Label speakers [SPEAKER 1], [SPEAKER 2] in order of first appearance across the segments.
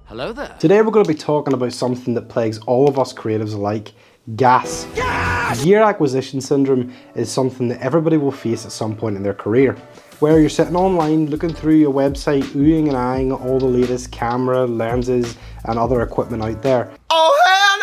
[SPEAKER 1] Hello there.
[SPEAKER 2] Today we're going to be talking about something that plagues all of us creatives alike, G.A.S.
[SPEAKER 1] Yes!
[SPEAKER 2] Gear acquisition syndrome is something that everybody will face at some point in their career. Where you're sitting online looking through your website, oohing and eyeing all the latest camera, lenses and other equipment out there.
[SPEAKER 1] Oh hell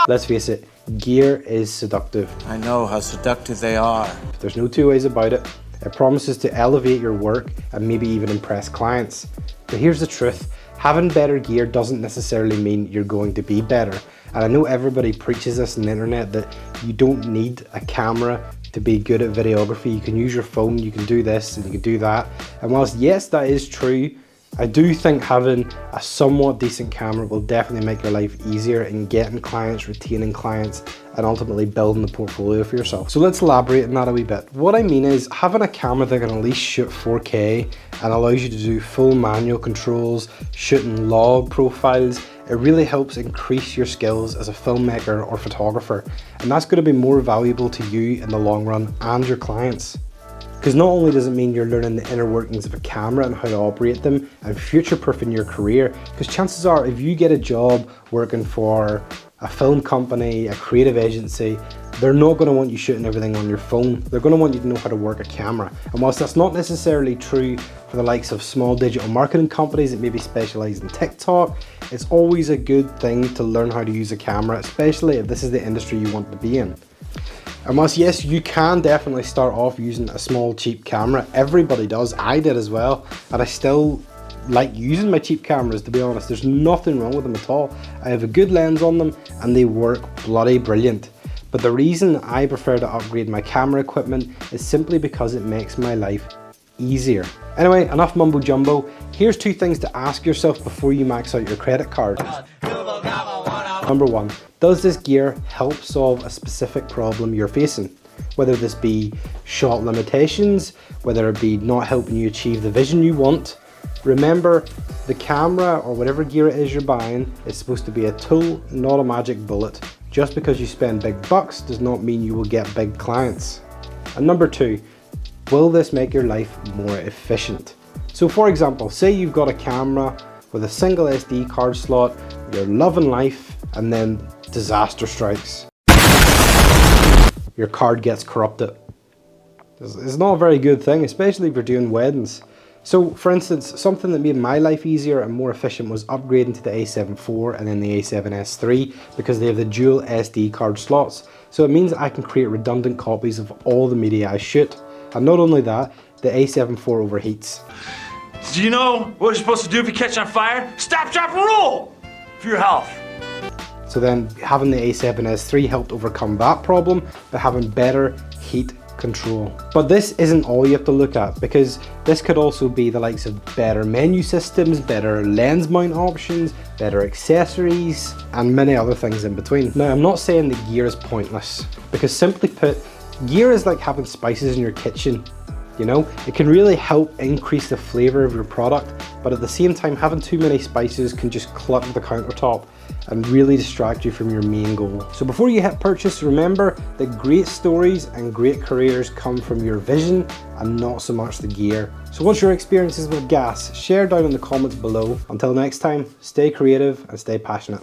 [SPEAKER 1] no!
[SPEAKER 2] Let's face it, gear is seductive.
[SPEAKER 3] I know how seductive they are.
[SPEAKER 2] There's no two ways about it. It promises to elevate your work and maybe even impress clients. But here's the truth, having better gear doesn't necessarily mean you're going to be better. And I know everybody preaches this on the internet that you don't need a camera to be good at videography. You can use your phone, you can do this and you can do that. And whilst yes, that is true, I do think having a somewhat decent camera will definitely make your life easier in getting clients, retaining clients, and ultimately building the portfolio for yourself. So let's elaborate on that a wee bit. What I mean is having a camera that can at least shoot 4K and allows you to do full manual controls, shooting log profiles, it really helps increase your skills as a filmmaker or photographer. And that's going to be more valuable to you in the long run and your clients. Because not only does it mean you're learning the inner workings of a camera and how to operate them and future-proofing your career, because chances are if you get a job working for a film company, a creative agency, they're not going to want you shooting everything on your phone. They're going to want you to know how to work a camera. And whilst that's not necessarily true for the likes of small digital marketing companies that maybe specialize in TikTok, it's always a good thing to learn how to use a camera, especially if this is the industry you want to be in. And whilst yes, you can definitely start off using a small cheap camera, everybody does, I did as well, and I still like using my cheap cameras, to be honest. There's nothing wrong with them at all. I have a good lens on them and they work bloody brilliant. But the reason I prefer to upgrade my camera equipment is simply because it makes my life easier. Anyway, enough mumbo jumbo. Here's 2 things to ask yourself before you max out your credit card. Number 1, does this gear help solve a specific problem you're facing? Whether this be shot limitations, whether it be not helping you achieve the vision you want. Remember, the camera or whatever gear it is you're buying is supposed to be a tool, not a magic bullet. Just because you spend big bucks does not mean you will get big clients. And number 2, will this make your life more efficient? So for example, say you've got a camera with a single SD card slot, you're loving life, and then disaster strikes. Your card gets corrupted. It's not a very good thing, especially if you're doing weddings. So for instance, something that made my life easier and more efficient was upgrading to the A7 IV and then the A7S III because they have the dual SD card slots. So it means that I can create redundant copies of all the media I shoot. And not only that, the A7 IV overheats.
[SPEAKER 4] Do you know what you're supposed to do if you catch on fire? Stop, drop, and roll for your health.
[SPEAKER 2] So then having the A7S III helped overcome that problem by having better heat control. But this isn't all you have to look at, because this could also be the likes of better menu systems, better lens mount options, better accessories, and many other things in between. Now, I'm not saying that gear is pointless, because simply put, gear is like having spices in your kitchen. You know, it can really help increase the flavor of your product, but at the same time, having too many spices can just clutter the countertop and really distract you from your main goal. So before you hit purchase, remember that great stories and great careers come from your vision and not so much the gear. So what's your experiences with G.A.S? Share down in the comments below. Until next time, stay creative and stay passionate.